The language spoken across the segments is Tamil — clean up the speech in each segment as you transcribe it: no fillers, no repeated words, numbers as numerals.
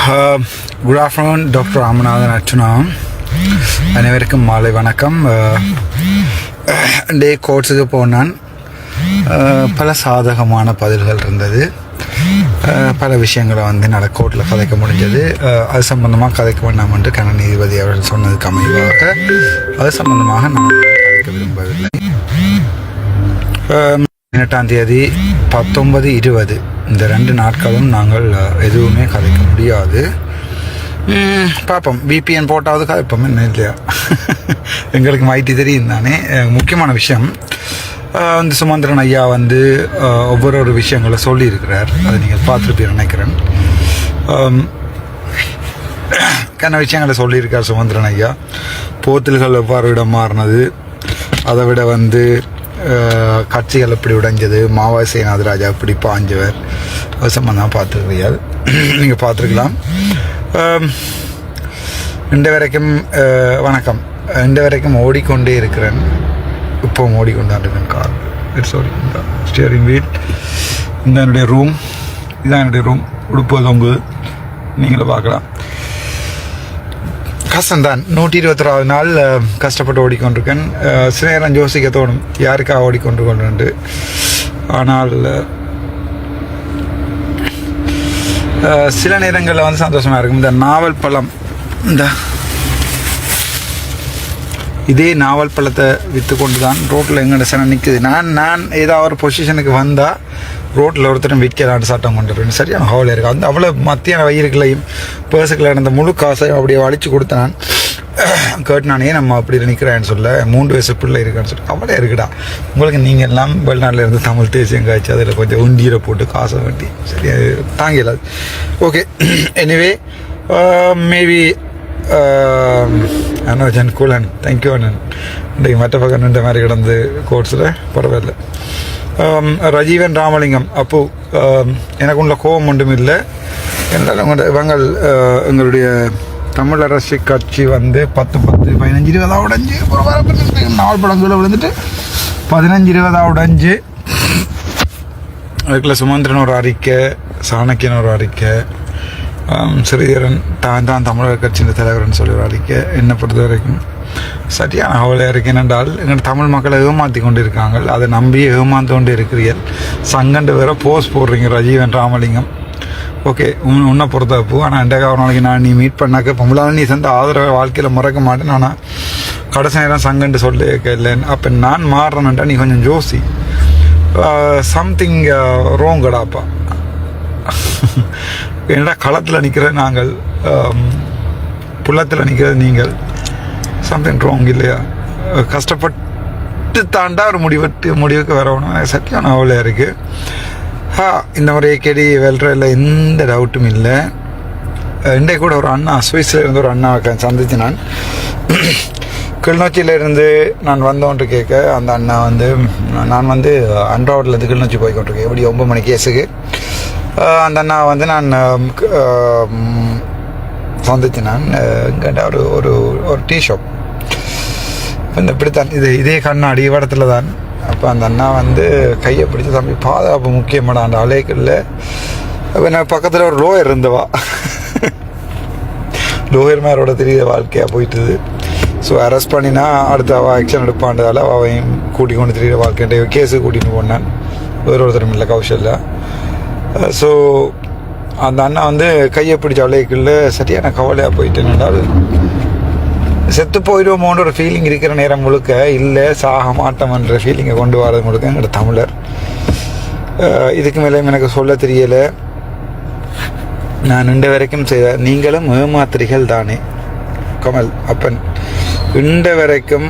Good afternoon doctor Ramanathan Archana. அனைவருக்கும் மாலை வணக்கம். டே கோர்ட்ஸுக்கு போனான். பல சாதகமான பதில்கள் இருந்தது. பல விஷயங்களை கோர்ட்டில் கதைக்க முடிஞ்சது. அது சம்பந்தமாக கதைக்க வேண்டாம் என்று கன நீதிபதி அவர்கள் சொன்னதுக்கு அமைவாக அது சம்பந்தமாக நான் கதைக்க விரும்பவில்லை. 18ஆம் தேதி 19, 20 இந்த 2 நாட்களும் நாங்கள் எதுவுமே கதைக்க முடியாது. பார்ப்போம், விபிஎன் போட்டாவது கதைப்போம், என்ன இல்லையா? எங்களுக்கு மாயிட்டு தெரியும் தானே. முக்கியமான விஷயம், இந்த சுமந்திரன் ஐயா ஒவ்வொரு விஷயங்களை சொல்லியிருக்கிறார். அதை நீங்கள் பார்த்துருப்பீங்க நினைக்கிறேன். கன விஷயங்களை சொல்லியிருக்கார் சுமந்திரன் ஐயா. போத்தல்கள் எவ்வாறு இடம் மாறினது, அதை விட கட்சிகள் எப்படி உடைஞ்சது, மாவாய் சேனாதிராஜா எப்படி பாஞ்சவர், அது சம்பந்தமாக பார்த்துருக்கிறீர்கள், நீங்கள் பார்த்துருக்கலாம். இன்று வரைக்கும் வணக்கம், இன்று வரைக்கும் ஓடிக்கொண்டே இருக்கிறேன். இப்போவும் ஓடிக்கொண்டான் கார். It's steering wheel. இந்த என்னுடைய ரூம், இதுதான் என்னுடைய ரூம். உடுப்பு தொங்குது, நீங்களும் பார்க்கலாம். கஷ்டம்தான். 121 நாள் கஷ்டப்பட்டு ஓடிக்கொண்டிருக்கேன். சில நேரம் யோசிக்க தோணும், யாருக்காக ஓடிக்கொண்டு. ஆனால் சில நேரங்களில் சந்தோஷமாக இருக்கும். இந்த நாவல் பழம், இதே நாவல் பழத்தை விற்று கொண்டு தான் ரோட்டில் எங்கள்ட சனம் நிற்குது. நான் ஏதாவது ஒரு பொசிஷனுக்கு வந்தால் ரோட்டில் ஒருத்தரும் விற்கலான்னு சட்டம் கொண்டு வரேன். சரியான ஹோல் இருக்குது. அவ்வளோ மத்தியான வயிறுகளையும் பேர்ஸுக்களை இருந்த முழு காசையும் அப்படியே வலிச்சு கொடுத்து நான் கேட்டுனானே நம்ம அப்படி நிற்கிறேன்னு சொல்ல, 3 வயசு பிள்ளை இருக்கான்னு சொல்லி அவ்வளோ இருக்குடா. உங்களுக்கு நீங்கள் எல்லாம் வெளிநாட்டில் இருந்து தமிழ் தேசியம் காய்ச்சி அதில் கொஞ்சம் உண்டீரை போட்டு காசை வட்டி சரி தாங்கிடாது. ஓகே, எனிவே மேபி அண்ணன் கூலன் தேங்க்யூ அண்ணன். இன்றைக்கு மற்ற பக்கம் நின்ற மாதிரி கிடந்து கோர்ட்ஸில் பரவாயில்ல. ரஜீவன் ராமலிங்கம், அப்போ எனக்கு உள்ள கோபம் ஒன்றும் இல்லை. இவங்கள் எங்களுடைய தமிழ் அரசு கட்சி 10, 10, 15, 20 உடைஞ்சு ஒரு நாவல் படங்களை விழுந்துட்டு 15, 20 உடைஞ்சு அதுக்குள்ள சுமந்திரன் ஒரு அறிக்கை, சாணக்கியன் ஒரு அறிக்கை, ஸ்ரீதரன் தான் தமிழக கட்சியின் தலைவர்னு சொல்லி ஒரு அறிக்கை. என்னை பொறுத்த வரைக்கும் சரியான அவளையாக இருக்கேன். என்றால் எங்கள் தமிழ் மக்களை ஏமாற்றி கொண்டு இருக்காங்க. அதை நம்பி ஏமாந்து கொண்டு இருக்கிறீர்கள். சங்கண்டு வேற போஸ்ட் போடுறீங்க ரஜீவன் ராமலிங்கம். ஓகே, உன்னை பொறுத்தப்போ. ஆனால் என்கிட்ட ஒரு நாளைக்கு நான் நீ மீட் பண்ணாக்க பொம்பளால் நீ தந்த ஆதரவை வாழ்க்கையில் மறக்க மாட்டேன். ஆனால் கடைசி நேரம் சங்கண்டு சொல்லி இல்லைன்னு. அப்போ நான் மாறுறேன்னுட்டா நீ கொஞ்சம் ஜோசி. சம்திங் ரோங்கடாப்பா. என்னடா களத்தில் நிற்கிற நாங்கள், புள்ளத்தில் நிற்கிறது நீங்கள். சம்திங் ராங் இல்லையா? கஷ்டப்பட்டு தாண்டா ஒரு முடிவுக்கு வரணும். சரியான அவ்வளோ இருக்குது. இந்த மாதிரி கேடி வெல்றையில் எந்த டவுட்டும் இல்லை. இன்றைக்கு கூட ஒரு அண்ணா, சுவிஸில் இருந்து ஒரு அண்ணா சந்திச்சு நான் கிளிநொச்சியிலேருந்து நான் வந்தோன்ட்டு கேட்க, அந்த அண்ணா நான் அன்றாவட்லேருந்து கிளிநொச்சி போய்கொண்டிருக்கேன். எப்படி 9 மணி கேஸுக்கு. அந்த அண்ணா நான் சந்திச்சு நான் இங்கிட்ட ஒரு டீ ஷாப் இப்படித்தான் இதே கண்ணாடி இடத்துல தான். அப்போ அந்த அண்ணா கையை பிடிச்சி, தம்பி பாதுகாப்பு முக்கியமான அந்த அலைகளில் நான் பக்கத்தில் ஒரு லோயர் இருந்தவா, லோயர் மேரோட தெரிய வாழ்க்கையாக போயிட்டுது. ஸோ அரெஸ்ட் பண்ணினா அடுத்த அவள் ஆக்ஷன் எடுப்பான்றதால அவையும் கூட்டி கொண்டு தெரியுற வாழ்க்கை கேஸு கூட்டிகிட்டு போனான். ஒருத்தரும் இல்லை, கௌஷல்யா. ஸோ அந்த அண்ணா கையை பிடிச்ச அலைகளில் சரியான கவலையாக போயிட்டேன்னால் செத்து போயிடுவோமோன்ற ஒரு ஃபீலிங் இருக்கிற நேரம் முழுக்க இல்லை சாக மாட்டோம்ன்ற ஃபீலிங்கை கொண்டு வரது முழுக்க எங்களோட தமிழர். இதுக்கு மேலே எனக்கு சொல்ல தெரியலை. நான் இன்று வரைக்கும் செய்த நீங்களும் ஏமாத்திரிகள் தானே கமல் அப்பன். இன்று வரைக்கும்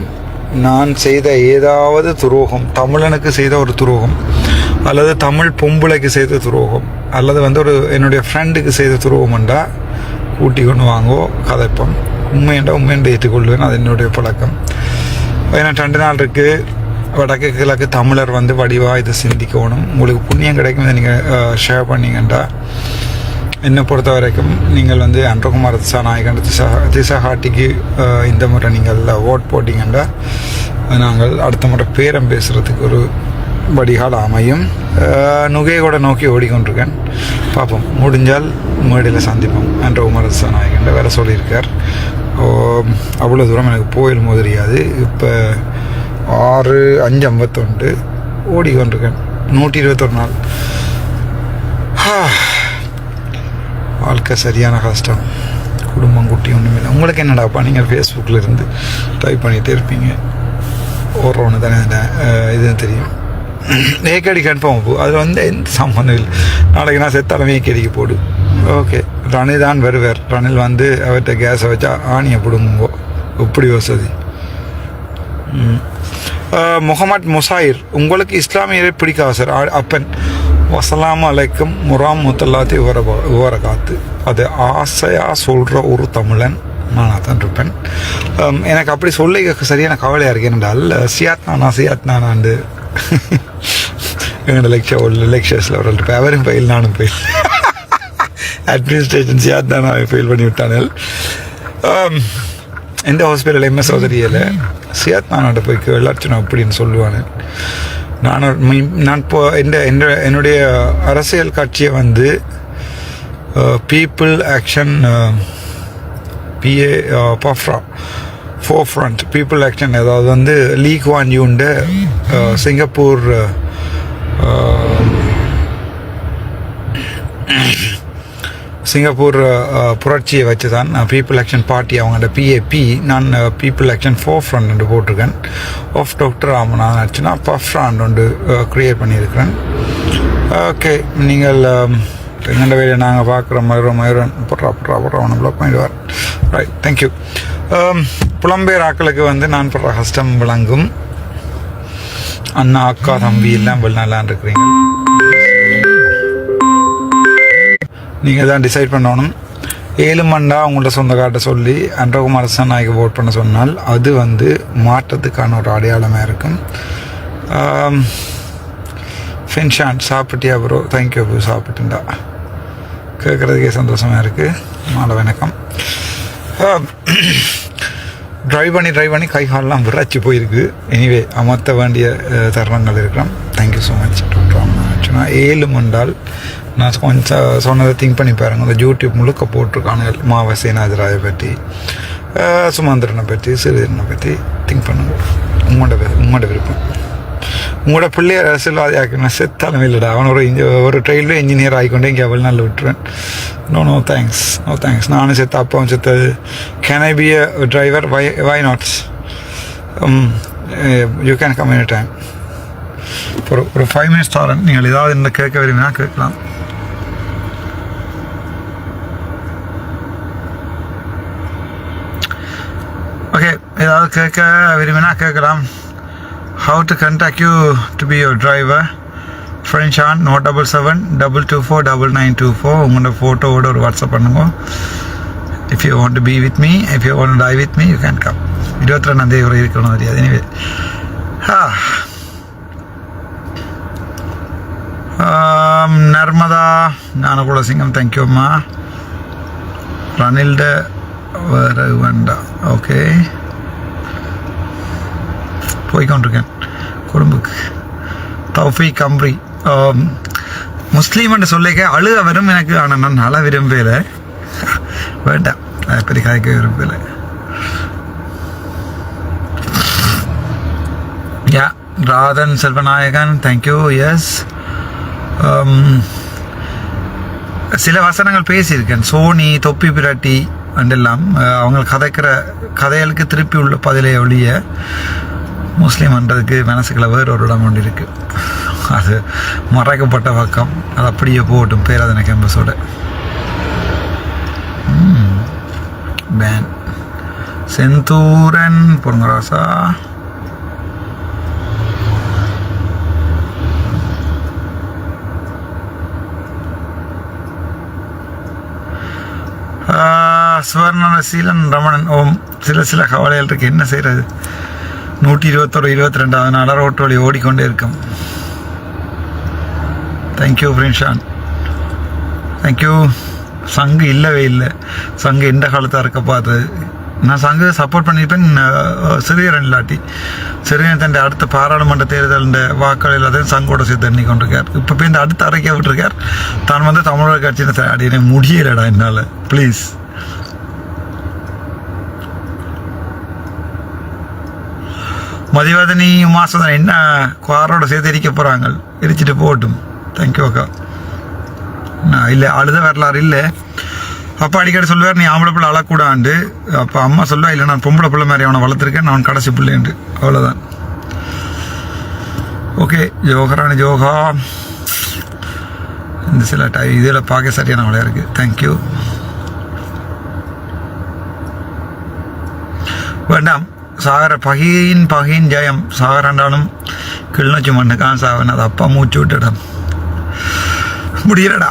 நான் செய்த ஏதாவது துரோகம், தமிழனுக்கு செய்த ஒரு துரோகம், அல்லது தமிழ் பொம்பளைக்கு செய்த துரோகம், அல்லது என்னுடைய ஃப்ரெண்டுக்கு செய்த துரோகம்ண்டா கூட்டி கொண்டு வாங்கோ கதைப்போம். உண்மையென்று ஏற்றுக்கொள்வேன். அது என்னுடைய பழக்கம். ஏன்னா 2 நாள் இருக்குது. வடக்கு கிழக்கு தமிழர் வடிவாக இதை சிந்திக்கணும். உங்களுக்கு புண்ணியம் கிடைக்கும். இதை நீங்கள் ஷேர் பண்ணிங்கண்டா என்னை பொறுத்த வரைக்கும் நீங்கள் அன்றகுமார் திசாநாயகன் திசாகாட்டிக்கு இந்த முறை நீங்கள் ஓட் போட்டிங்கண்டா நாங்கள் அடுத்த முறை பேரம் பேசுகிறதுக்கு ஒரு வடிகால் அமையும். நுகையோட நோக்கி ஓடிக்கொண்டிருக்கேன். பார்ப்போம், முடிஞ்சால் மேடையில் சந்திப்போம் என்ற உமரச நாயகன் வேறு சொல்லியிருக்கார். அவ்வளோ தூரம் எனக்கு போயிடும் போது தெரியாது. இப்போ 6:5:51 ஓடிக்கொண்டிருக்கேன். 121 நாள். வாழ்க்கை சரியான கஷ்டம். குடும்பம் குட்டி ஒன்றுமே இல்லை. உங்களுக்கு என்னடாப்பா, நீங்கள் ஃபேஸ்புக்கில் இருந்து டைப் பண்ணிகிட்டே இருப்பீங்க. ஓடுறவனு தானே இதுன்னு தெரியும். ஏக்கடி கன்ஃபார்ம் போ, அதில் வந்து எந்த சம்மந்தம் இல்லை. நாளைக்கு நான் செத்தாலும் ஏக்கடிக்கு போடு. ஓகே, ரணில் தான் வருவார். ரணில் வந்து அவர்கிட்ட கேஸை வச்சா ஆணியை பிடுங்குங்கோ. எப்படி வசதி. முகமது முசாயிர், உங்களுக்கு இஸ்லாமியரை பிடிக்காது சார். அப்பன் வசலாம் அலைக்கும் முராமத்துல்லாத்தி விவரகாத்து. அது ஆசையாக சொல்கிற ஒரு தமிழன் நானாக தான் இருப்பேன். எனக்கு அப்படி சொல்ல சரியான கவலையாக இருக்கு. என்னென்றால் சியாத்னாண்டு என்னோட லெக்சர்ஸில் ஒரு இருப்பேன். அவரும் ஃபெயில், நானும் ஃபெயில். அட்மினிஸ்ட்ரேஷன் சியாத்னானா ஃபெயில் பண்ணி விட்டானல். எந்த ஹாஸ்பிட்டல் எம்எஸ் சௌதரியில் சியாத்னானோட போய் கேள்ளாச்சுனா அப்படின்னு சொல்லுவானு. நான் இப்போ என்னுடைய அரசியல் கட்சியை வந்து பீப்புள் ஆக்ஷன் பஃப்ரா ஃபோர் ஃப்ரண்ட் பீப்புள் ஆக்ஷன், அதாவது வந்து லீ குவான் யூண்டு சிங்கப்பூர் புரட்சியை வச்சு தான் பீப்புள் ஆக்ஷன் பார்ட்டி அவங்களோட பிஏபி நான் பீப்புள் ஆக்ஷன் ஃபோர் ஃப்ரண்ட் ஒன்று போட்டிருக்கேன். ஆஃப் டாக்டர் ராமநாதன் ஆச்சுன்னா பஃப்ராண்ட் ஒன்று க்ரியேட் பண்ணியிருக்கிறேன். ஓகே, நீங்கள் எங்கள்ட வேலையை நாங்கள் பார்க்குற மயூரன் போடுறா ஒன்று ப்ளாக் பண்ணிடுவார். Right, thank you. புலம்பெயர் ஆக்களுக்கு வந்து நான் படுற கஷ்டம் விளங்கும். அண்ணா அக்கா தம்பி எல்லாம் வெளிநாளான் இருக்கிறீங்க. நீங்கள் தான் டிசைட் பண்ணணும். 7 மண்டா உங்கள்ட்ட சொந்த காட்ட சொல்லி அன்றகுமார் நாய்க்கு ஓட் பண்ண சொன்னால் அது வந்து மாற்றத்துக்கான ஒரு அடையாளமாக இருக்கும். ஃபின்ஷான், சாப்பிட்டியா ப்ரோ? தேங்க்யூ ப்ரோ, சாப்பிட்டுண்டா. கேட்குறதுக்கே சந்தோஷமாக இருக்குது. மாலை வணக்கம். ட்ரைவ் பண்ணி கை காலெலாம் விராச்சி போயிருக்கு. எனிவே, அமர்த்த வேண்டிய தருணங்கள் இருக்கிறோம். Thank you so much doctor. ஆக்சுவலாக 7 மண்டால் நான் கொஞ்சம் சொன்னதை திங்க் பண்ணி பாருங்கள். அந்த யூடியூப் முழுக்க போட்டிருக்கானுங்க. மாவ சேனாதிராயை பற்றி, சுமந்திரனை பற்றி, சிறுதரனை பற்றி திங்க் பண்ணுங்க. உங்களோட விருப்பம். உங்களோட பிள்ளையர் அரசியல்வாதி ஆக்கணும் செத்தாலும் இல்லைடா. அவன் ஒரு ரயில்வே இன்ஜினியர் ஆகிக்கொண்டே இங்கே அவ்வளோ நாள் விட்டுருவேன். No thanks. நானும் செத்த அப்பாவும் செத்தது. Can I be a driver? Why not? You can come any time. ஒரு 5 minutes தரேன். நீங்கள் ஏதாவது இந்த கேட்க விரும்பினா கேட்கலாம். ஓகே, ஏதாவது கேட்க விரும்பினா கேட்கலாம். How to contact you to be your driver? French on 077-224-9924. உங்களோட ஃபோட்டோவோட ஒரு வாட்ஸ்அப் பண்ணுங்க. If you want to be with me, if you want to die with me, you can come. 22 வரை இருக்கணும் தெரியாது. எனிவே, நர்மதா ஞானகுலசிங்கம், தேங்க்யூ அம்மா. ரணில்ட வேறு வேண்டாம். ஓகே, போய்கொண்டிருக்கேன் குடும்புக்கு. தௌஃபீக் கம்ரி, முஸ்லீம் என்று சொல்லிக்க அழுக வரும் எனக்கு. ஆனால் நான் அழ விரும்பல, வேண்டாம், பெரிய காய்க்க விரும்பல. யா, ராதன் செல்வநாயகன், தேங்க்யூ. எஸ், சில வசனங்கள் பேசியிருக்கேன். சோனி, தொப்பி பிராட்டி அண்டெல்லாம் அவங்க கதைக்கிற கதைகளுக்கு திருப்பி உள்ள பதிலை ஒழிய முஸ்லீம்ன்றதுக்கு மனசுக்குள்ள வேறு ஒரு இடம் ஒன்று இருக்குது. அது மறைக்கப்பட்ட பக்கம். அது அப்படியே போட்டும் பேராதனை கேம்பஸோட. பேன் செந்தூரன் பொருங்கராசா, சுவர்ணசீலன் ரமணன். ஓம், சில கவலைகள் இருக்கு, என்ன செய்யறது? 121, 22 நாளாக ரோட்டு வழி ஓடிக்கொண்டே இருக்கும். தேங்க்யூ பிரின்ஷான், தேங்க்யூ. சங்கு இல்லவே இல்லை. சங்கு எந்த காலத்தாக இருக்க பார்த்தது. நான் சங்க சப்போர்ட் பண்ணியிருப்பேன் சிறியரன் இல்லாட்டி சிறியன் தன் அடுத்த பாராளுமன்ற தேர்தல் வாக்கள் எல்லாத்தையும் சங்கோட சேர்த்து எண்ணி கொண்டிருக்கார். இப்போ போய் இந்த அடுத்த அறைக்க விட்டுருக்கார். தான் வந்து தமிழர் கட்சியில் அடி முடியலடா என்னால். ப்ளீஸ் மதிவாதனி மாதம் தான் என்ன குவாரோட சேர்த்து எரிக்க போகிறாங்க. எரிச்சிட்டு போகட்டும். தேங்க்யூ அக்கா. நான் இல்லை அழுத வரலாறு இல்லை. அப்பா அடிக்கடி சொல்லுவார், நீ ஆம்பளை பிள்ளை அழக்கூடாண்டு. அப்போ அம்மா சொல்லுவா, இல்லை நான் பொம்பளை பிள்ளை மாதிரி அவனை வளர்த்துருக்கேன், நான் கடைசி பிள்ளைண்டு. அவ்வளோதான். ஓகே ஜோகராணி ஜோகா. இந்த சில இதில் பார்க்க சரியான விளையா இருக்குது. தேங்க்யூ. வேண்டாம் சாகர பகியின் ஜெயம். சாகராண்டாலும் கிளிநொச்சி மண்ணுக்கான் சாவன். அது அப்பா மூச்சு விட்டுடம் முடியலடா.